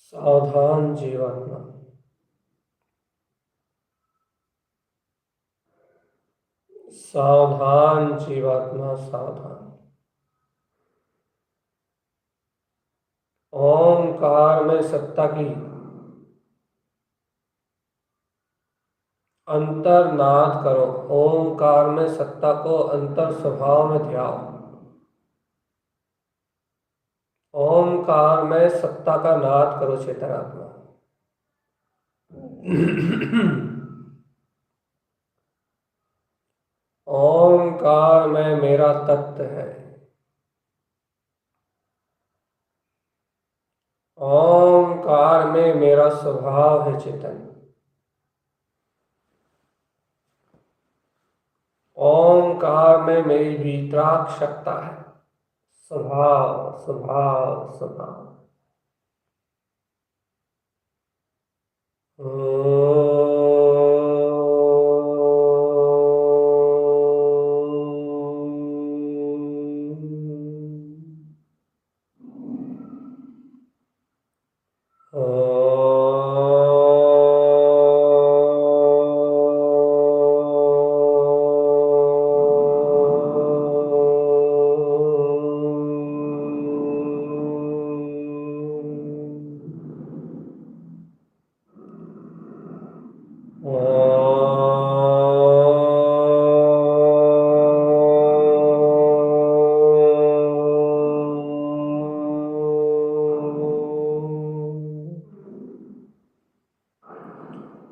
सावधान जीवात्मा, सावधान जीवात्मा, सावधान। ओंकार में सत्ता की अंतर्नाद करो। ओंकार में सत्ता को अंतर स्वभाव में ध्याओ। ओंकार में सत्ता का नाद करो चेतनात्मा। ओंकार में मेरा तत्व है। ओंकार में मेरा स्वभाव है चेतन। ओंकार में मेरी वीतराग सत्ता है। स्वभाव स्वभाव स्वभाव।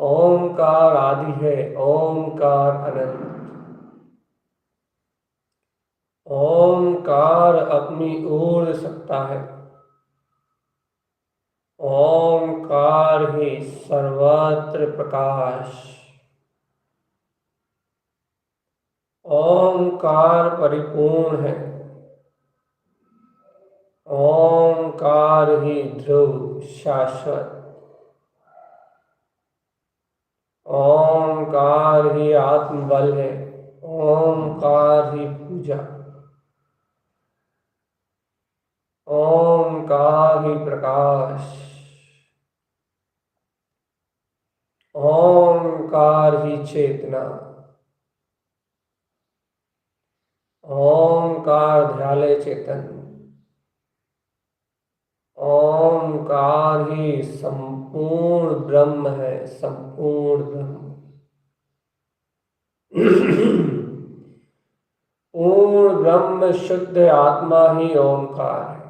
ओंकार आदि है, ओंकार अनंत। ओंकार अपनी ओर सत्ता है। ओंकार ही सर्वत्र प्रकाश। ओंकार परिपूर्ण है। ओंकार ही ध्रुव शाश्वत। ओंकार ही आत्मबल है। ओंकार ही पूजा। ओंकार ही प्रकाश। ओंकार ही चेतना। ओंकार ध्याले चेतन। ओंकार ही संपूर्ण ब्रह्म है, संपूर्ण ब्रह्म। पूर्ण ब्रह्म शुद्ध आत्मा ही ओंकार है।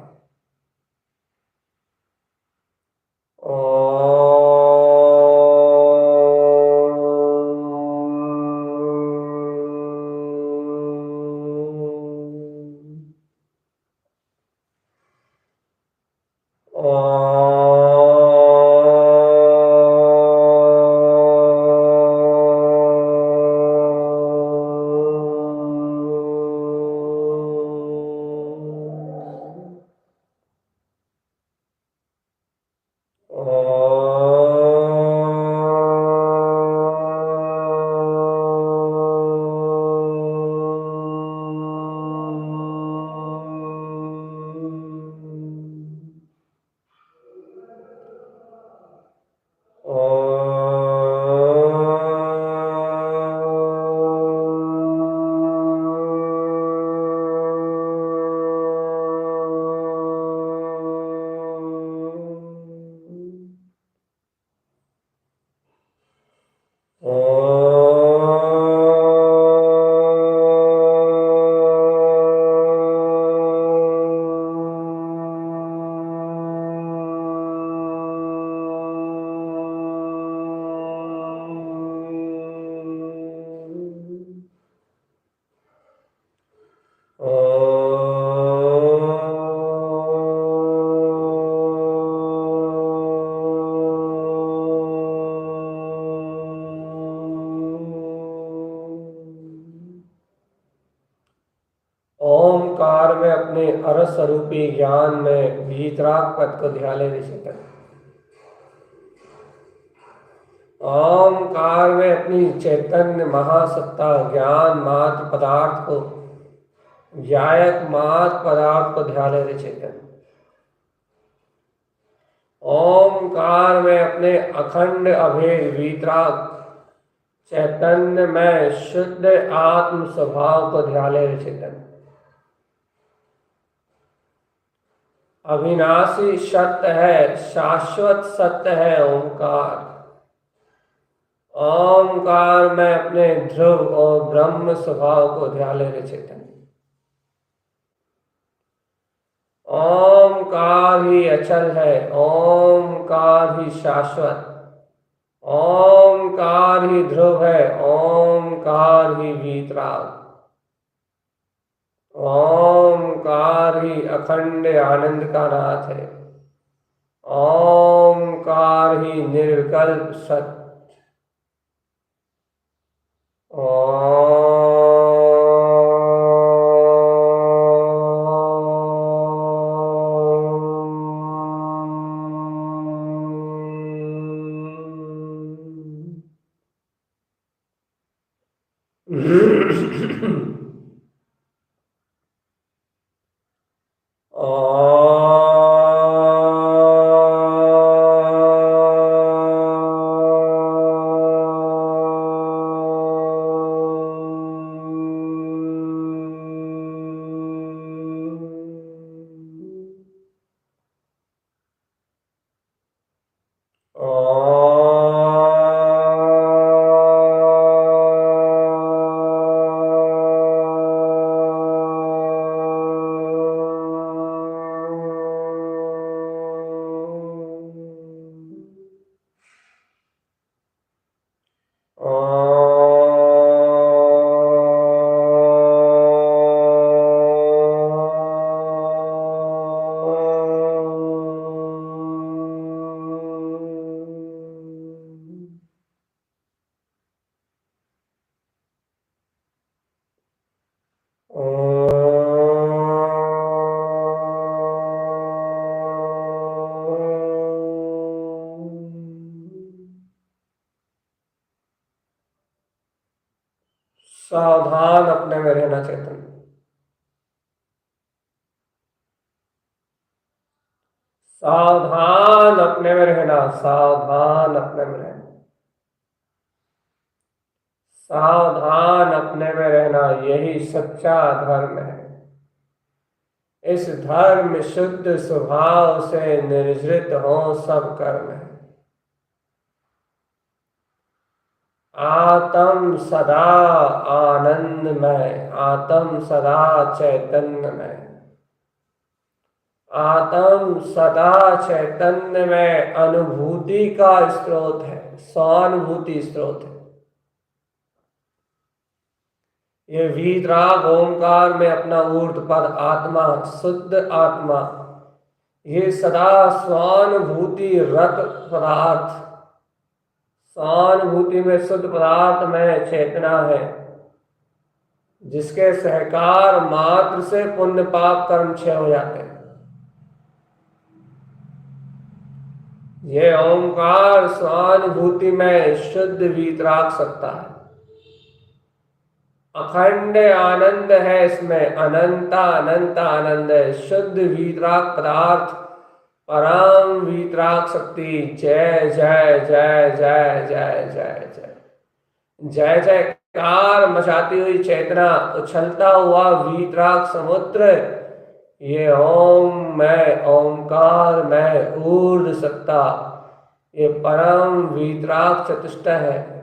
ओमकार में अपने अरस रूपी ज्ञान में वीतराग पद को ध्यान ऋषितन। ओमकार में अपनी चैतन्य महासत्ता ज्ञान मात्र पदार्थ को ज्ञायक मात्र पदार्थ को ध्यान ऋषितन। ओमकार में अपने अखंड अभेद वीतराग चैतन्य में शुद्ध आत्म स्वभाव को ध्यान ऋषितन। अविनाशी सत्य है, शाश्वत सत्य है ओंकार। ओंकार में अपने ध्रुव और ब्रह्म स्वभाव को ध्यान ऋषितन। ओंकार ही अचल है, ओंकार ही शाश्वत, ओंकार ही ध्रुव है, ओंकार ही वीतराग, ओंकार ही अखंड आनंद का नाथ है, ओंकार ही निर्विकल्प सत्य। सावधान अपने में रहना चेतन, सावधान अपने में रहना, सावधान अपने में रहना, सावधान अपने में रहना, यही सच्चा धर्म है। इस धर्म शुद्ध स्वभाव से निर्जृत हो सब कर्म है। आत्म सदा आनंदमय, आत्म सदा चैतन्यमय, आत्म सदा चैतन्य में अनुभूति का स्रोत है, स्वानुभूति स्रोत है। ये वीतराग ओंकार में अपना ऊर्ध्व पद आत्मा, शुद्ध आत्मा, ये सदा स्वानुभूति रत पदार्थ, स्वानुभूति में शुद्ध पदार्थ में चेतना है, जिसके सहकार मात्र से पुण्य पाप कर्म क्षय हो जाते हैं। ये ओंकार स्वानुभूति में शुद्ध वीतराग सत्ता है, अखंड आनंद है, इसमें अनंता अनंत आनंद है। शुद्ध वीतराग पदार्थ, परम वीतराग शक्ति। जय जय जय जय जय जय जय जय जयकार मचाती हुई चेतना, उछलता हुआ वीतराग समुद्र, ये ओम मैं, ओंकार मैं, ऊर्ध्व सत्ता, ये परम वीतराग चतुष्ट है।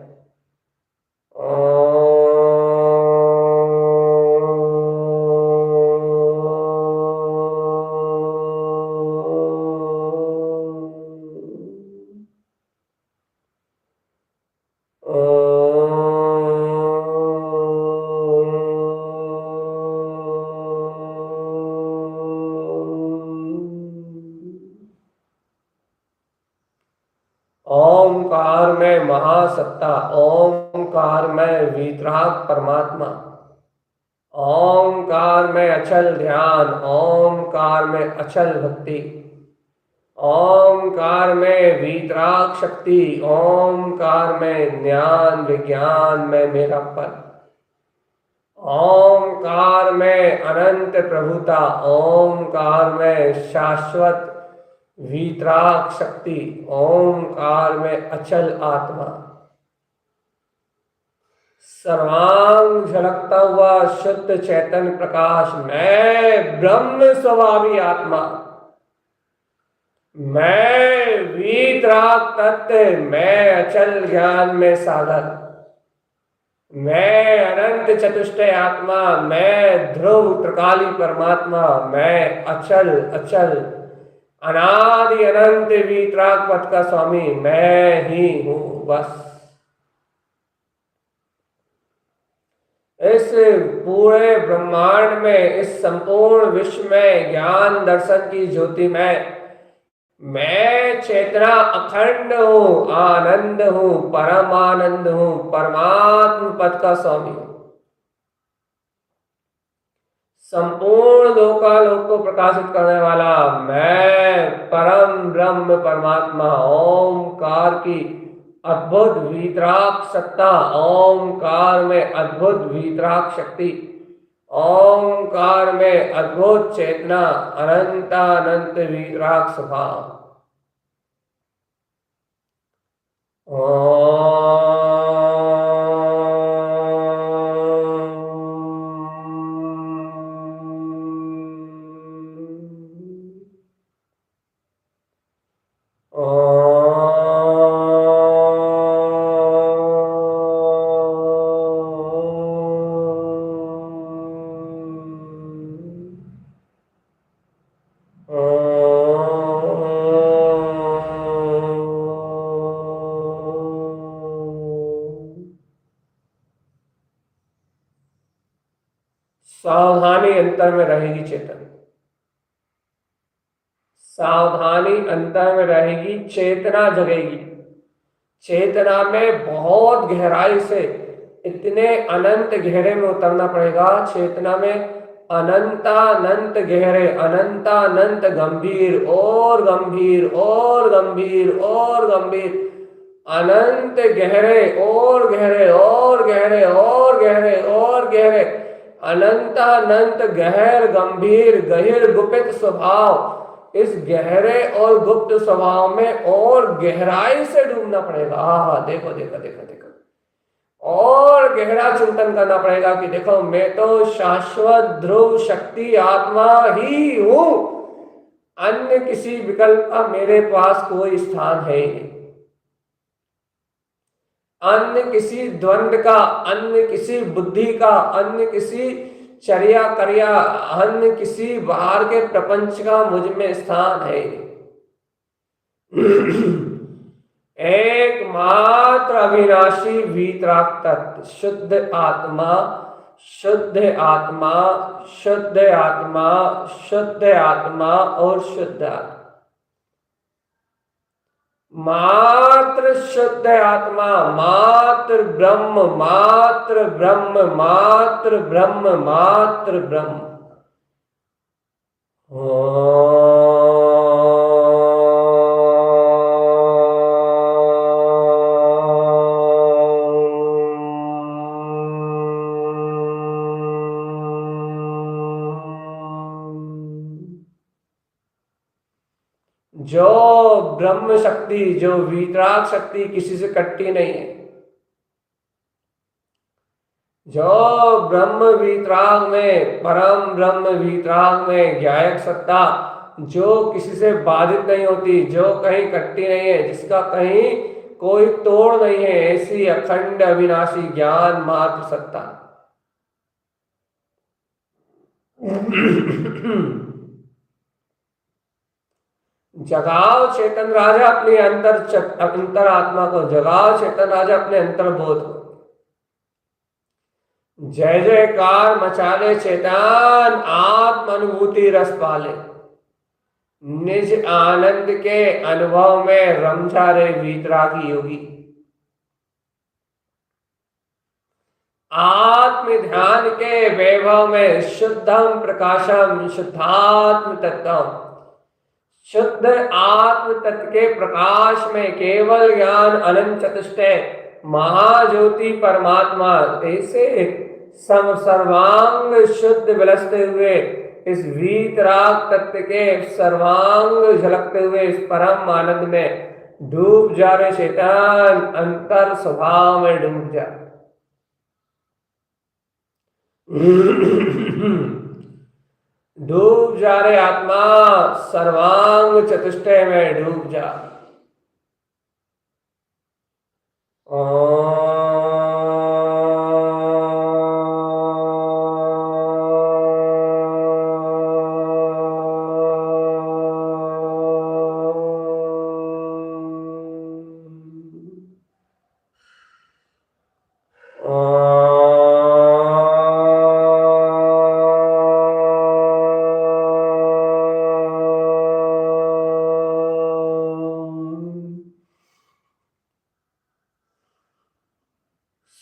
ओंकार में महासत्ता, ओंकार में वीतराग परमात्मा, ओंकार में अचल ध्यान, ओंकार में अचल भक्ति, ओंकार में वीतराग शक्ति, ओंकार में ज्ञान विज्ञान में मेरा पद, ओंकार में अनंत प्रभुता, ओंकार में शाश्वत वीतराग शक्ति, ओंकार में अचल आत्मा, सर्वांग झलकता हुआ शुद्ध चैतन्य प्रकाश, मैं ब्रह्म स्वभावी आत्मा, मैं वीतराग तत्व, मैं अचल ज्ञान में सागर, मैं अनंत चतुष्टय आत्मा, मैं ध्रुव त्रिकाली परमात्मा, मैं अचल अचल अनादि अनंत वीतराग पथ का स्वामी, मैं ही हूं बस। इस पूरे ब्रह्मांड में, इस संपूर्ण विश्व में ज्ञान दर्शन की ज्योति में मैं चेतना अखंड हूं, आनंद हूं, परम आनंद हूं, परमात्म पद का स्वामी हूं। संपूर्ण लोकालोक को प्रकाशित करने वाला मैं परम ब्रह्म परमात्मा, ओंकार की अद्भुत वीतराग सत्ता, ओंकार में अद्भुत वीतराग शक्ति, ओंकार में अद्भुत चेतना, अनंत वीतराग स्वभाव। सावधानी अंतर में रहेगी चेतन, सावधानी अंतर में रहेगी, चेतना जगेगी। चेतना में बहुत गहराई से, इतने अनंत गहरे में उतरना पड़ेगा। चेतना में अनंतानंत गहरे, अनंतानंत गंभीर और गंभीर और गंभीर और गंभीर, अनंत गहरे और गहरे और गहरे और गहरे और गहरे, अनंतानंत गहर गंभीर गहिर गुप्त स्वभाव। इस गहरे और गुप्त स्वभाव में और गहराई से डूबना पड़ेगा। हाँ, देखो देखो देखो देखो, और गहरा चिंतन करना पड़ेगा कि देखो मैं तो शाश्वत ध्रुव शक्ति आत्मा ही हूं, अन्य किसी विकल्प का मेरे पास कोई स्थान है ही नहीं, अन्य किसी द्वंद्व का, अन्य किसी बुद्धि का, अन्य किसी चर्या कर्या, अन्य किसी बाहर के प्रपंच का मुझ में स्थान है। एकमात्र अविनाशी वीतराग तत्व, शुद्ध आत्मा, शुद्ध आत्मा, शुद्ध आत्मा, शुद्ध आत्मा और शुद्ध आत्मा। मात्र शुद्ध आत्मा, मात्र ब्रह्म, मात्र ब्रह्म, मात्र ब्रह्म, मात्र ब्रह्म। जो ब्रह्म शक्ति, जो वीतराग शक्ति किसी से कटती नहीं है, जो ब्रह्म वीतराग में, परम ब्रह्म वीतराग में ज्ञायक सत्ता, जो किसी से बाधित नहीं होती, जो कहीं कटती नहीं है, जिसका कहीं कोई तोड़ नहीं है, ऐसी अखंड अविनाशी ज्ञान मात्र सत्ता। जगाओ चेतन राजा अपनी अंतर आत्मा को, जगाओ चेतन राजा अपने अंतर्बोध को। जय जयकार मचाले चेतन, आत्म अनुभूति रस पाले, निज आनंद के अनुभव में रमझा रहे वीतरागी योगी। आत्म ध्यान के वैभव में शुद्धम प्रकाशम, शुद्धात्म तत्वम, शुद्ध आत्म तत्व के प्रकाश में केवल ज्ञान अनंत चतुष्टय महाज्योति परमात्मा ऐसे सर्वांग शुद्ध विलसते हुए इस वीतराग तत्व के सर्वांग झलकते हुए इस परम आनंद में डूब जा रहे शैतान, अंतर स्वभाव में डूब जा। डूब जा रहे आत्मा, सर्वांग चतुष्टय में डूब जा।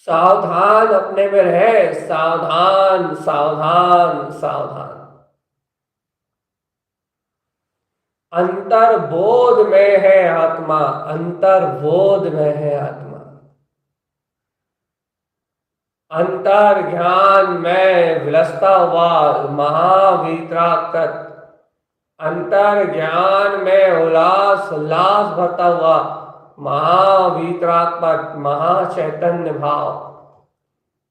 सावधान अपने में रहे, सावधान सावधान सावधान। अंतर्बोध में है आत्मा, अंतर्बोध में है आत्मा। अंतर ज्ञान में विलसता हुआ महावीतराग तत्व, अंतर ज्ञान में उल्लास उल्लास भरता हुआ महावीतरात्मक महाचैतन्य भाव,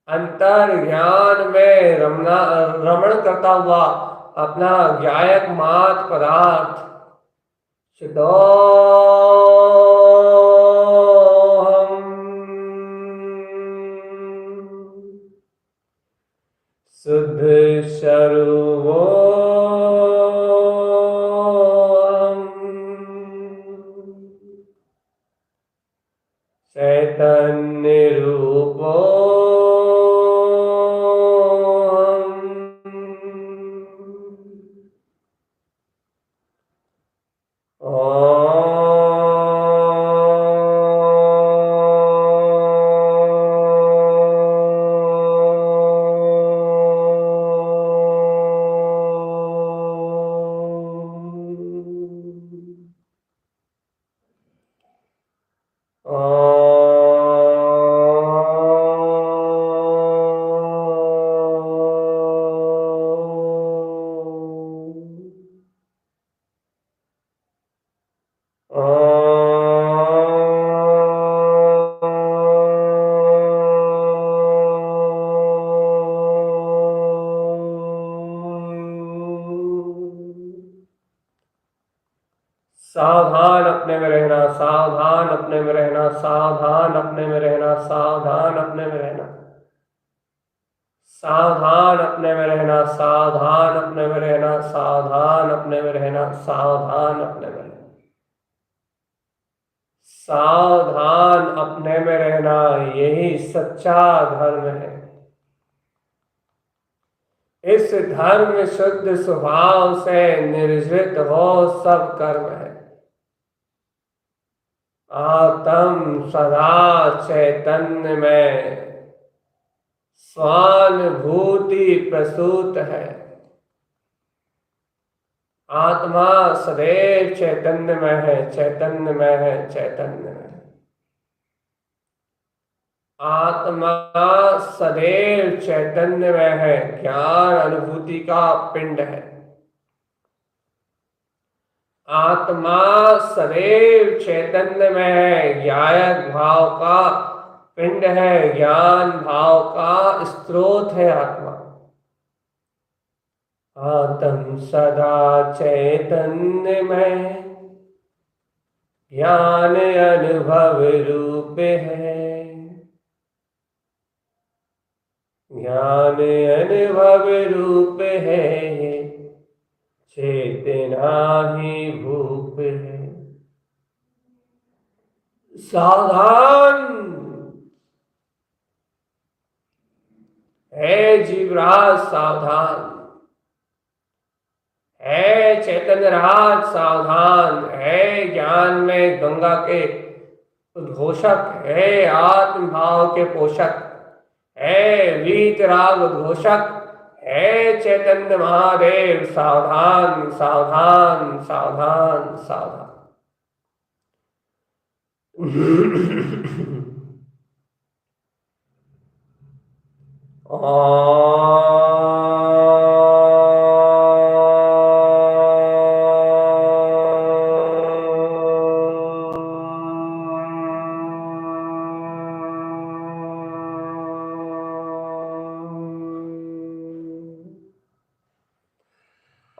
अंतर ज्ञान में रमण करता हुआ अपना ज्ञायक मात पदार्थ शुद्ध स्वरूपो चैतन्य रूपो सावधान अपने में रहना, सावधान अपने में रहना, सावधान अपने में रहना, सावधान अपने में रहना, सावधान अपने में रहना, सावधान अपने में रहना, सावधान अपने में रहना, सावधान अपने में रहना, सावधान अपने में रहना, यही सच्चा धर्म है। इस धर्म शुद्ध स्वभाव से निर्जित हो सब कर्म है। आत्म सदा चैतन्य में स्वानुभूति प्रसूत है। आत्मा सदैव चैतन्य में है, चैतन्य में है, चैतन्य में। आत्मा सदैव चैतन्य में है, ज्ञान अनुभूति का पिंड है। आत्मा सदैव चैतन्य में है, ज्ञायक भाव का पिंड है, ज्ञान भाव का स्रोत है आत्मा। आत्म सदा चैतन्य में ज्ञान अनुभव रूप है, ज्ञान अनुभव रूप है, चेतना ही भूप है। सावधान है जीवराज, सावधान है चैतन्य राज, सावधान है ज्ञान में गंगा के उद्घोषक, है आत्म भाव के पोषक, है वीतराग उद्घोषक, है चैतन्य महादेव। सावधान सावधान सावधान सावधान।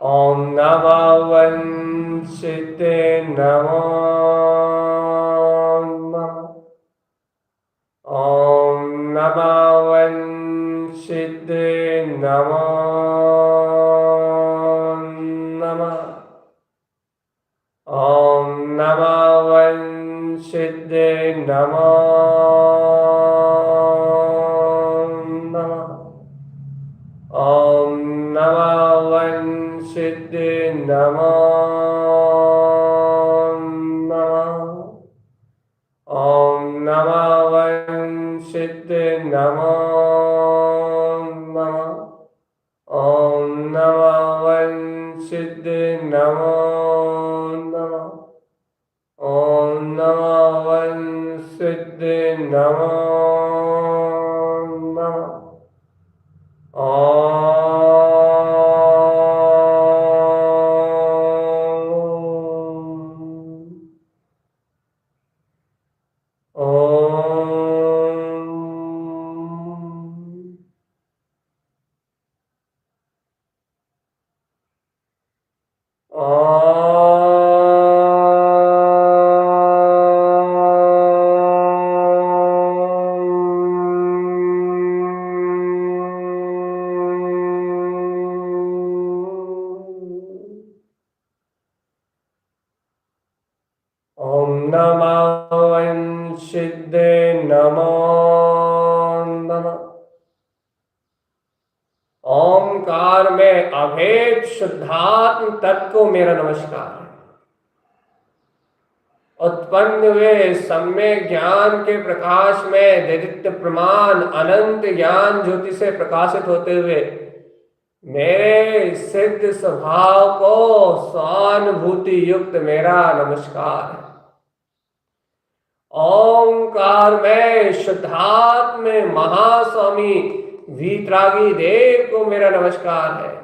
ओम नमः वंशिते नमो नमः। ओम नमः वंशिते नमो नमः। ओम नमः वंशिते नमो नमः। ओम नमः वंशिते नमो नमः। ओम नमः वंशिते नमो नमः। ओम नमः वंशिते नमो नमः। ओम नमः वंशिते नमो नमः। ओम नमः वंशिते नमो नमः। ओमकार में अभेद शुद्धात्म तत्व को मेरा नमस्कार है। उत्पन्न हुए सम्यक ज्ञान के प्रकाश में दैदित्य प्रमाण अनंत ज्ञान ज्योति से प्रकाशित होते हुए मेरे सिद्ध स्वभाव को स्वानुभूति युक्त मेरा नमस्कार है। ओंकार में शुद्धात्म महास्वामी वीतरागी देव को मेरा नमस्कार है।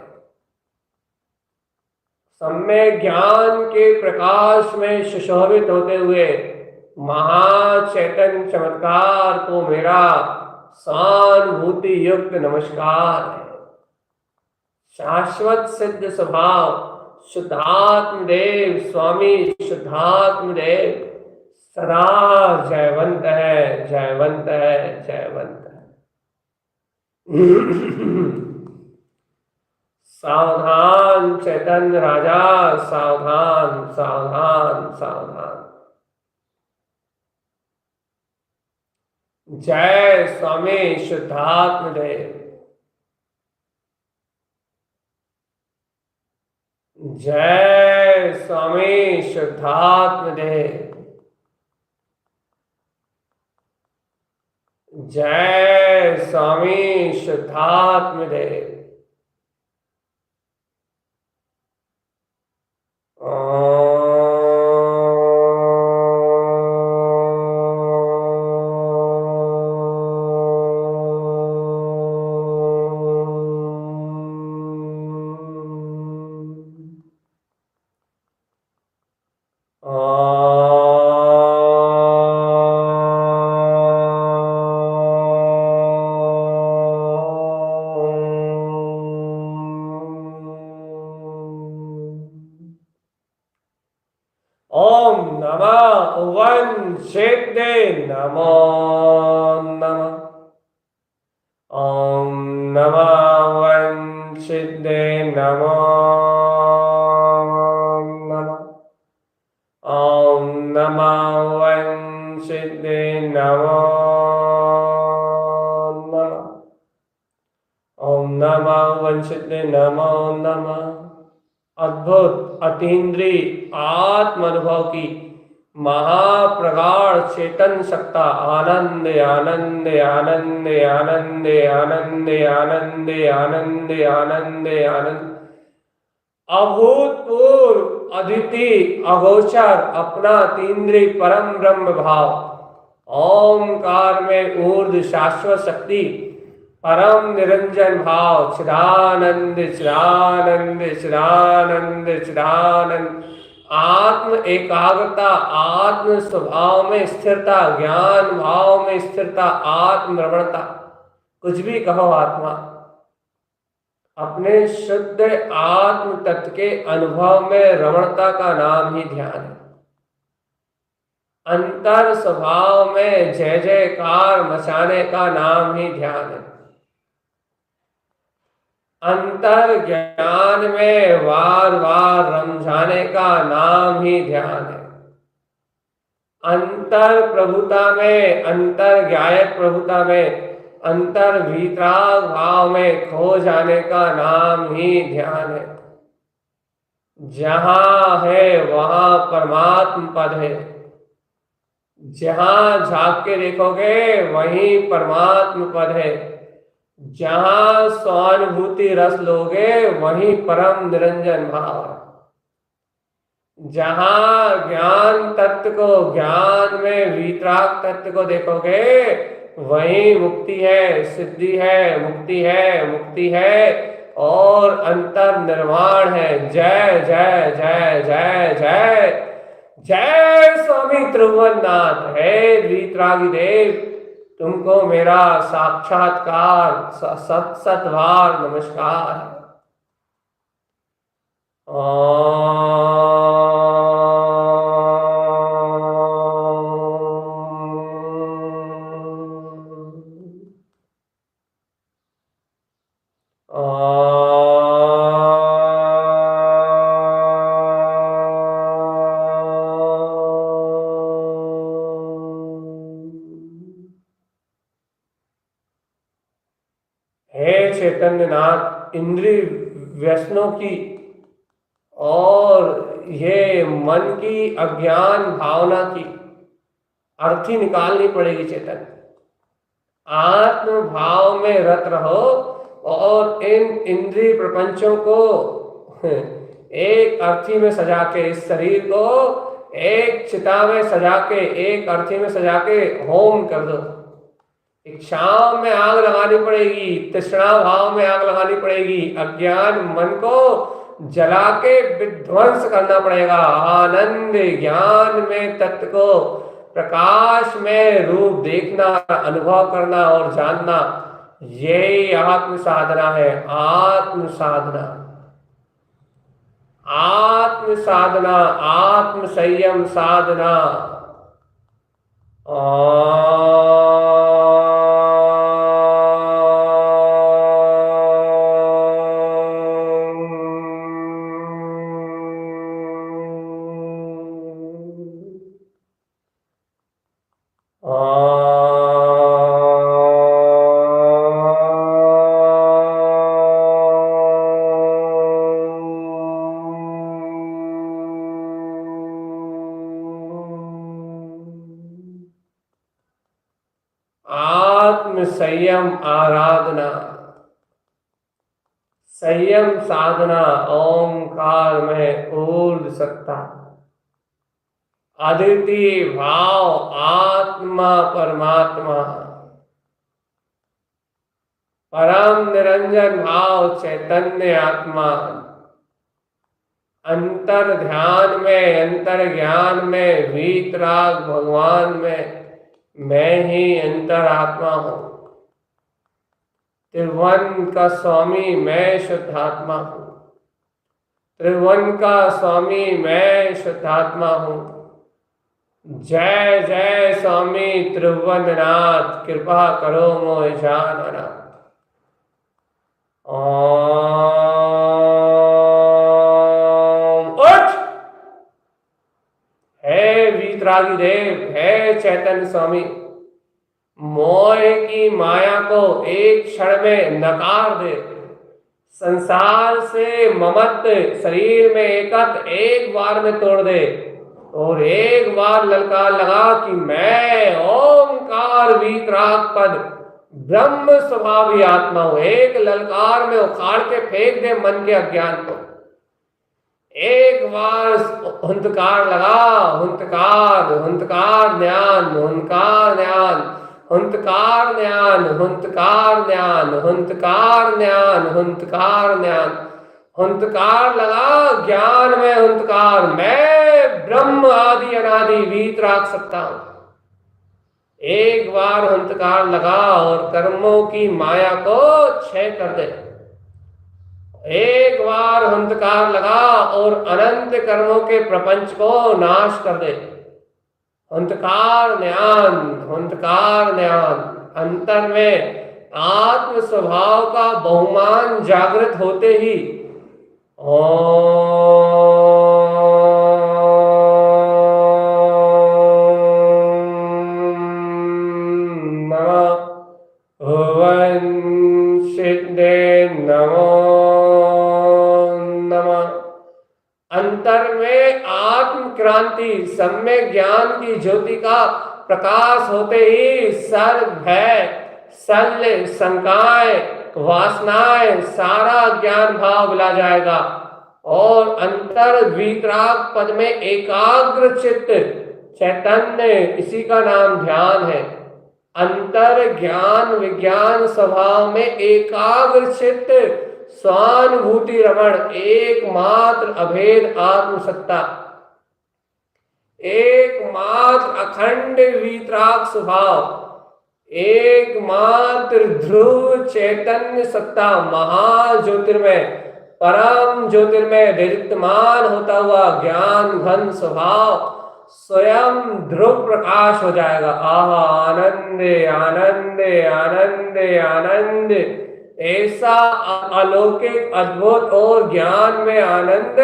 सम्यक ज्ञान के प्रकाश में सुशोभित होते हुए महाचैतन्य चमत्कार को मेरा सहानुभूति युक्त नमस्कार है। शाश्वत सिद्ध स्वभाव शुद्धात्म देव स्वामी शुद्धात्म देव सदा जयवंत है, जयवंत है, जयवंत है। सावधान चैतन्य राजा, सावधान सावधान सावधान। जय स्वामी शुद्धात्म देव। जय स्वामी शुद्धात्मदेव। जय स्वामी शुद्धात्मदेव। ओम नमः वंशिते नमो नमः। ओम नमः वंशिते नमो नमः। ओम नमः वंशिते नमो नमः। ओम नमः वंशिते नमो नमः। अद्भुत अतीन्द्रिय आत्म अनुभव की महाप्रगाढ़ चेतन सत्ता आनंद आनंद आनंद आनंद आनंद आनंद आनंद आनंद आनंद अभूतपूर्व अद्वितीय अगोचर अपना तीन्द्रिय परम ब्रह्म भाव ओमकार में ऊर्ध्व शाश्वत शक्ति परम निरंजन भाव चिदानंद चिदानंद चिदानंद चिदानंद आत्म एकाग्रता आत्म स्वभाव में स्थिरता ज्ञान भाव में स्थिरता आत्म रमणता कुछ भी कहो आत्मा अपने शुद्ध आत्म तत्व के अनुभव में रमणता का नाम ही ध्यान है। अंतर स्वभाव में जय जयकार मचाने का नाम ही ध्यान है। अंतर ज्ञान में वार वार रमझाने का नाम ही ध्यान है। अंतर प्रभुता में अंतर ज्ञायक प्रभुता में अंतर भीतराग भाव में खो जाने का नाम ही ध्यान है। जहां है वहां परमात्म पद है। जहां झांक के देखोगे वहीं परमात्म पद है। जहां स्वानुभूति रस लोगे वहीं परम निरंजन भाव है। जहां ज्ञान तत्व को ज्ञान में वीतराग तत्व को देखोगे वहीं मुक्ति है सिद्धि है मुक्ति है मुक्ति है और अंतर निर्वाण है। जय जय जय जय जय जय स्वामी त्रिभुवननाथ है वीतरागी देव तुमको मेरा साक्षात्कार सत सत बार नमस्कार। हे चैतन्य नाथ इंद्रिय व्यसनों की और ये मन की अज्ञान भावना की अर्थी निकालनी पड़ेगी। चेतन आत्म भाव में रत रहो और इन इंद्रिय प्रपंचों को एक अर्थी में सजा के इस शरीर को एक चिता में सजा के एक अर्थी में सजा के होम कर दो। इच्छाओं में आग लगानी पड़ेगी तृष्णा भाव में आग लगानी पड़ेगी अज्ञान मन को जला के विध्वंस करना पड़ेगा। आनंद ज्ञान में तत्व को प्रकाश में रूप देखना अनुभव करना और जानना यही आत्म साधना है। आत्म साधना आत्म साधना आत्म संयम साधना। आत्म संयम आराधना, संयम साधना, ओंकार में ऊर्ध सत्ता, अद्वितीय भाव, आत्मा परमात्मा, परम निरंजन भाव, चैतन्य आत्मा, अंतर ध्यान में, अंतर ज्ञान में, वीतराग भगवान में, मैं ही अंतर आत्मा हूं। त्रिभुवन का स्वामी मैं शुद्धात्मा हूं। त्रिभुवन का स्वामी मैं शुद्धात्मा हूं। जय जय स्वामी त्रिभुवननाथ, कृपा करो मोहि जानना। उठ! हे वीतरागी देव, हे चैतन्य स्वामी, मोह की माया को एक क्षण में नकार दे। संसार से ममत्व शरीर में एकत्र एक बार में तोड़ दे और एक बार ललकार लगा कि मैं ओंकार वीतराग पद ब्रह्म स्वभावी आत्मा हूं। एक ललकार में उखाड़ के फेंक दे मन के अज्ञान को। एक बार हुंकार लगा, हुंकार, हुंकार ज्ञान, हुंकार ज्ञान, हुंकार ज्ञान, हुंकार ज्ञान, हुंकार ज्ञान, हुंकार ज्ञान, हुंकार लगा ज्ञान में हुंकार, मैं ब्रह्म आदि अनादि वीतराग सत्ता हूं। एक बार हुंकार लगा और कर्मों की माया को क्षय कर दे। एक बार हुंकार लगा और अनंत कर्मों के प्रपंच को नाश कर दे। हुंकार ज्ञान, हुंकार ज्ञान, अंतर में आत्म स्वभाव का बहुमान जागृत होते ही अंतर में आत्म क्रांति, सम्यक ज्ञान की ज्योति का प्रकाश होते ही सर्व भय, शल्य, शंकाएं, वासनाएं, सारा ज्ञान भाव मिला जाएगा और अंतर वीतराग पद में एकाग्र चित्त चैतन्य, इसी का नाम ध्यान है। अंतर ज्ञान विज्ञान स्वभाव में एकाग्र चित्त स्वानुभूति रमण, एकमात्र अभेद आत्मसत्ता, एकमात्र अखंड वीतराग स्वभाव, एकमात्र ध्रुव चैतन्य सत्ता, महाज्योतिर्मय, परम ज्योतिर्मय दीप्तमान होता हुआ ज्ञान घन स्वभाव स्वयं ध्रुव प्रकाश हो जाएगा। आहा, आनंद आनंद आनंद आनंद, ऐसा अलौकिक अद्भुत और ज्ञान में आनंद,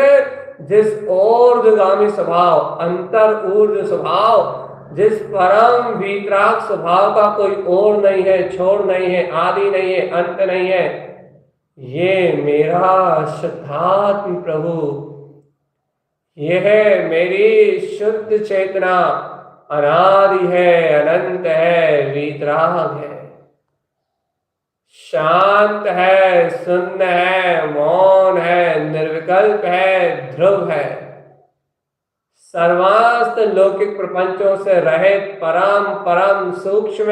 जिस ऊर्ध्वगामी स्वभाव, अंतर ऊर्ध्व स्वभाव, जिस परम वीतराग स्वभाव का कोई ओर नहीं है, छोर नहीं है, आदि नहीं है, अंत नहीं है, ये मेरा शुद्धात्म प्रभु, यह मेरी शुद्ध चेतना अनादि है, अनंत है, वीतराग है, शांत है, शून्य है, मौन है, निर्विकल्प है, ध्रुव है, सर्वास्त लौकिक प्रपंचों से रहित, परम परम सूक्ष्म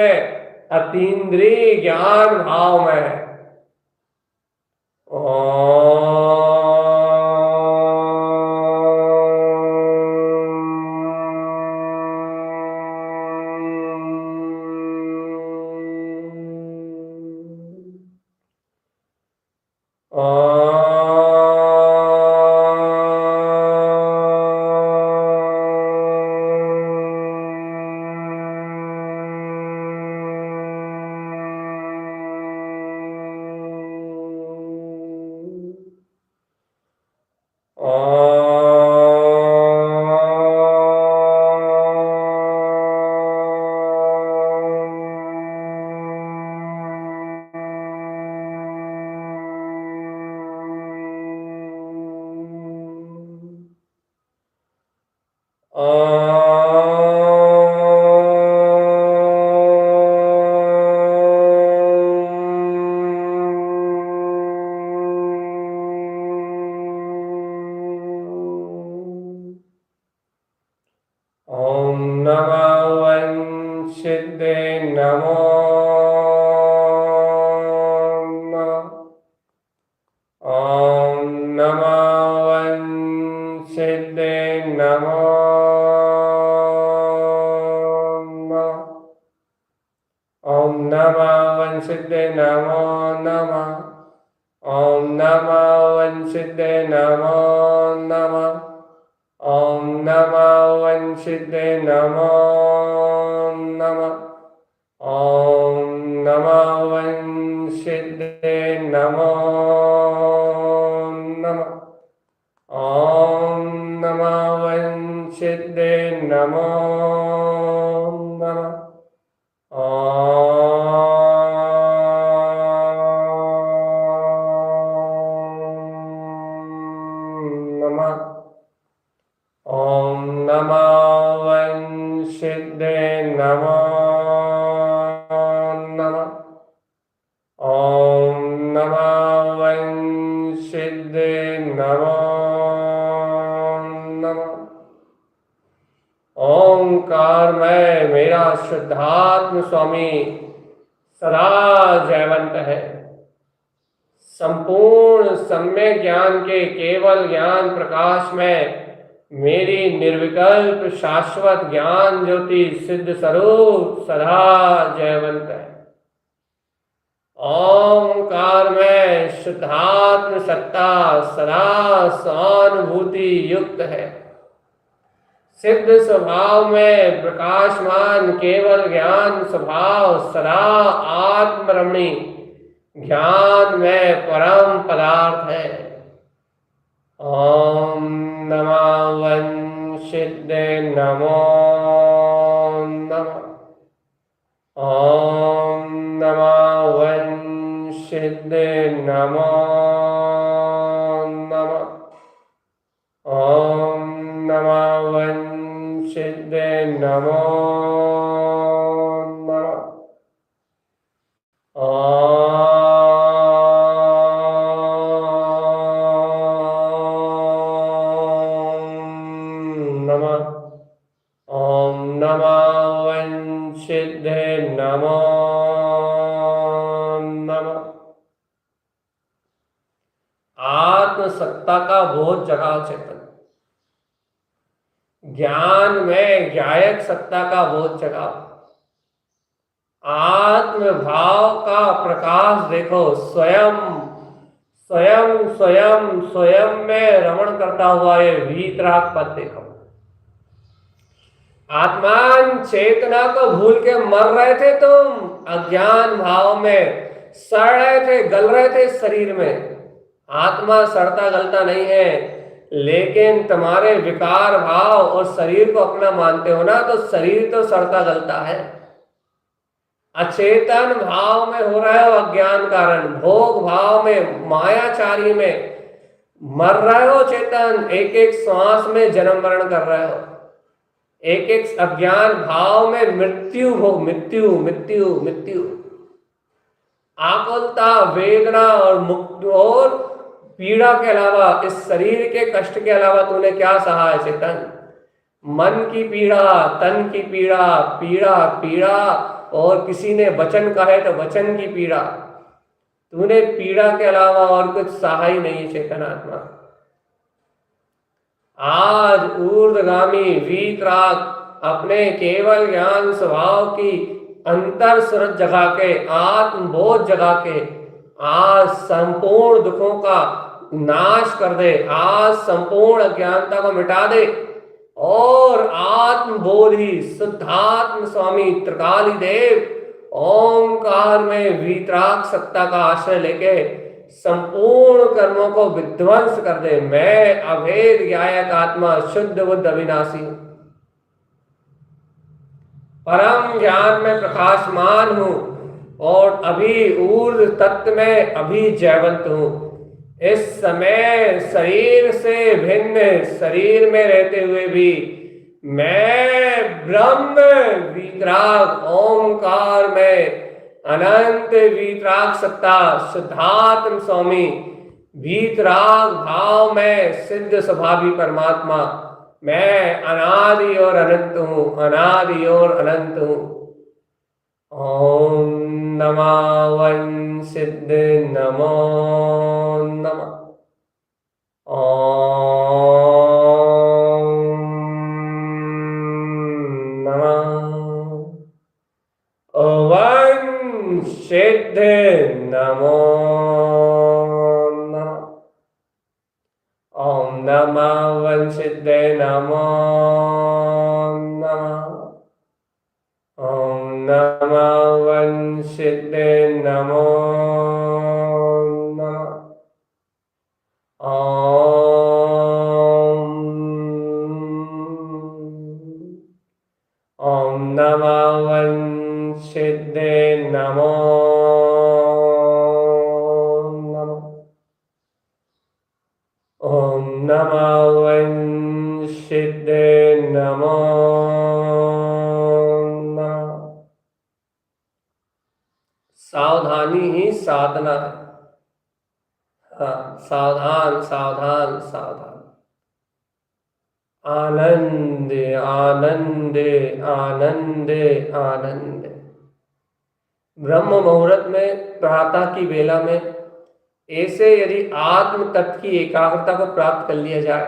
अतीन्द्रिय ज्ञान भाव में है। ओम नमो वंशिदे नमो नमः। ओम नमो वंशिदे नमो नमः। ओम नमो वंशिदे नमो नमः। ओम नमो वंशिदे नमो नमः। ओम नमो वंशिदे नमो नमः। ओम नमो वंशिदे नमो नमः। ओम नमो वंशिदे नमो नमः। ओम नमो वंशिदे नमो नमः। ओम नमो वंशिदे नमो नमः। ओंकार में मेरा शुद्धात्म स्वामी सदा जयवंत है। संपूर्ण सम्यक ज्ञान के केवल ज्ञान प्रकाश में मेरी निर्विकल्प शाश्वत ज्ञान ज्योति सिद्ध स्वरूप सदा जयवंत है। ओंकार में शुद्धात्म सत्ता सदा सहानुभूति युक्त है। सिद्ध स्वभाव में प्रकाशमान केवल ज्ञान स्वभाव सदा आत्मरमणी ज्ञान में परम पदार्थ है। ओम नमो वंशिदे नमो नमः। ओम नमो वंशिदे नमो नमः। ओम नमो वंशिदे नमो नमः। ओम नमो वंशिदे नमो नमः। आत्मसत्ता का बोध जगाओ चेतन। ज्ञान में ज्ञायक सत्ता का बोध जगाओ। आत्म भाव का प्रकाश देखो। स्वयं स्वयं स्वयं स्वयं में रमण करता हुआ ये वीतराग पद देखो। आत्मान चेतना को भूल के मर रहे थे तुम, अज्ञान भाव में सड़ रहे थे, गल रहे थे शरीर में। आत्मा सड़ता गलता नहीं है, लेकिन तुम्हारे विकार भाव और शरीर को अपना मानते हो ना, तो शरीर तो सड़ता गलता है। अचेतन भाव में हो रहे हो अज्ञान कारण, भोग भाव में मायाचारी में मर रहे हो चेतन। एक एक श्वास में जन्म मरण कर रहे हो। एक एक अज्ञान भाव में मृत्यु हो, मृत्यु मृत्यु मृत्यु। आकुलता, वेदना और मुक्त और पीड़ा के अलावा, इस शरीर के कष्ट के अलावा तूने क्या सहा है चेतन? मन की पीड़ा, तन की पीड़ा, पीड़ा पीड़ा, और किसी ने वचन कहे तो वचन की पीड़ा। तूने पीड़ा के अलावा और कुछ सहा ही नहीं है चेतन आत्मा। आज ऊर्ध्वगामी वीतराग अपने केवल ज्ञान स्वभाव की अंतर सूरत जगा के, आत्मबोध जगा के आज संपूर्ण दुखों का नाश कर दे। आज संपूर्ण अज्ञानता को मिटा दे और आत्मबोधि शुद्धात्म स्वामी त्रिकाली देव ओंकार में वीतराग सत्ता का आश्रय लेके संपूर्ण कर्मों को विध्वंस कर दे। मैं अभेद ज्ञायक आत्मा शुद्ध बुद्ध अविनाशी हूं, परम ज्ञान में प्रकाशमान हूं और अभी ऊर्ध्व तत्व में अभी जयवंत हूं। इस समय शरीर से भिन्न शरीर में रहते हुए भी मैं ब्रह्म वीतराग ओंकार में अनंत वीतराग सत्ता शुद्धात्म स्वामी वीतराग भाव में सिद्ध स्वभावी परमात्मा मैं अनादि और अनंत हूँ, अनादि और अनंत हूँ। ओम नमः वन सिद्ध नमो नमः। ओम नमः वन सिद्ध नमो नमः। ओम नमः वन सिद्ध नमो नमः। ओम नमः वन सिद्ध नमो नमः। ओम नमः वन सिद्ध नमो नमः। ओम नमः वन सिद्ध नमो नमः। सावधानी ही साधना है। हाँ, सावधान सावधान सावधान। आनंद आनंद आनंद आनंद। ब्रह्म मुहूर्त में, प्रातः की बेला में ऐसे यदि आत्म तत्व की एकाग्रता को प्राप्त कर लिया जाए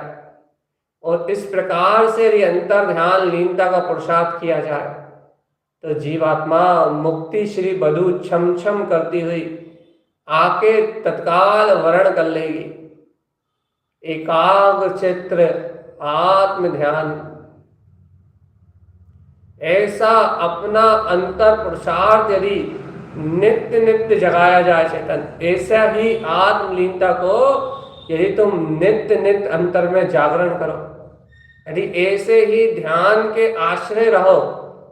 और इस प्रकार से यदि अंतर ध्यान लीनता का पुरुषार्थ किया जाए तो जीवात्मा मुक्ति श्री बधु छम छम करती हुई आके तत्काल वर्ण कर लेगी। एकाग्र चित्र आत्म ध्यान, ऐसा अपना अंतर पुरुषार्थ यदि नित्य नित्य जगाया जाए चेतन, ऐसा ही आत्मलीनता को यदि तुम नित्य नित्य अंतर में जागरण करो, यदि ऐसे ही ध्यान के आश्रय रहो,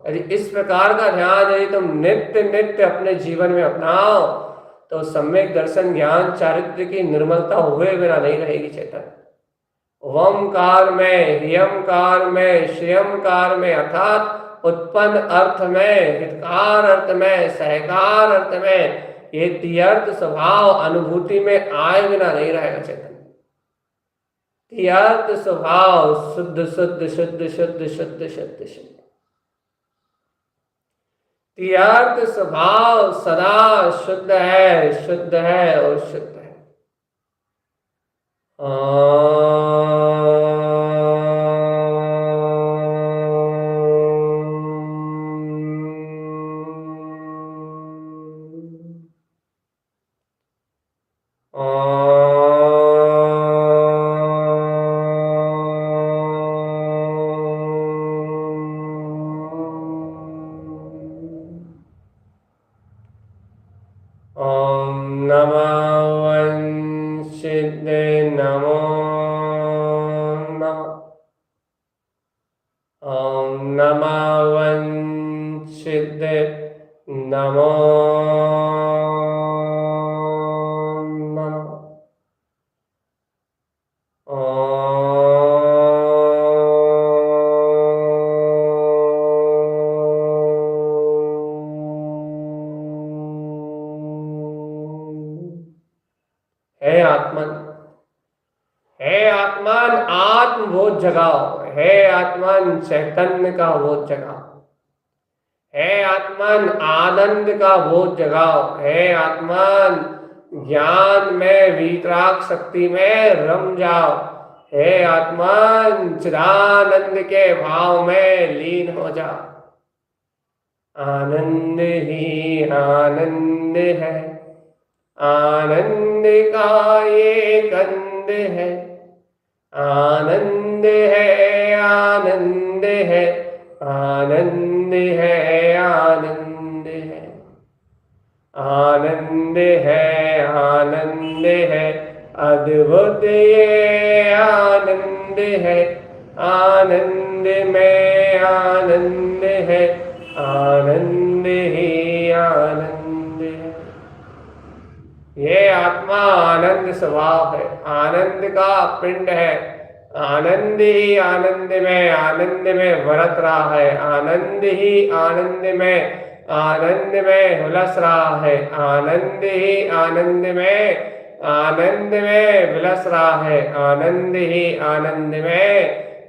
यदि इस प्रकार का ध्यान यदि तुम नित्य नित्य अपने जीवन में अपनाओ तो सम्यक दर्शन ज्ञान चारित्र की निर्मलता हुए बिना नहीं रहेगी चेतन। ओमकार में, ह्रियमकार में, श्रियमकार में अर्थात उत्पन्न अर्थ में, हितकार अर्थ में, सहकार अर्थ में, ये तियर्थ स्वभाव अनुभूति में आए बिना नहीं रहेगा चेतन। तियर्थ स्वभाव शुद्ध शुद्ध शुद्ध शुद्ध शुद्ध शुद्ध शुद्ध। तियर्थ स्वभाव सदा शुद्ध है और शुद्ध है। ओम नमः वन सिद्ध नमो नमः। ओम नमः वन सिद्ध नमो नमः। हे आत्मन, हे आत्मन आत्मबोध जगाओ, हे आत्मन चैतन्य का बोध जगाओ, हे आत्मन आनंद का बोध जगाओ, हे आत्मन ज्ञान में वीतराग शक्ति में रम जाओ, हे आत्मन चिदानंद के भाव में लीन हो जाओ। आनंद ही आनंद है, आनंद का ये कंद है, आनंद है आनंद है, आनंद है आनंद है, आनंद है आनंद है, अद्भुत ये आनंद है, आनंद में आनंद है, आनंद ही आनंद है। ये आत्मा आनंद स्वभाव है, आनंद का पिंड है, आनंद ही आनंद में बरत रहा है, आनंद ही आनंद में हुलस रहा है, आनंद ही आनंद में विलस रहा है, आनंद ही आनंद में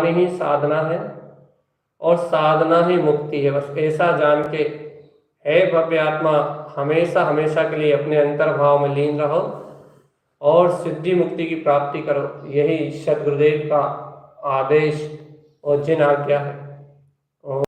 ज्ञान ही साधना है और साधना ही मुक्ति है। बस ऐसा जान के हे भव्य आत्मा, हमेशा हमेशा के लिए अपने अंतर्भाव में लीन रहो और सिद्धि मुक्ति की प्राप्ति करो। यही सद्गुरुदेव का आदेश और जिन आज्ञा है।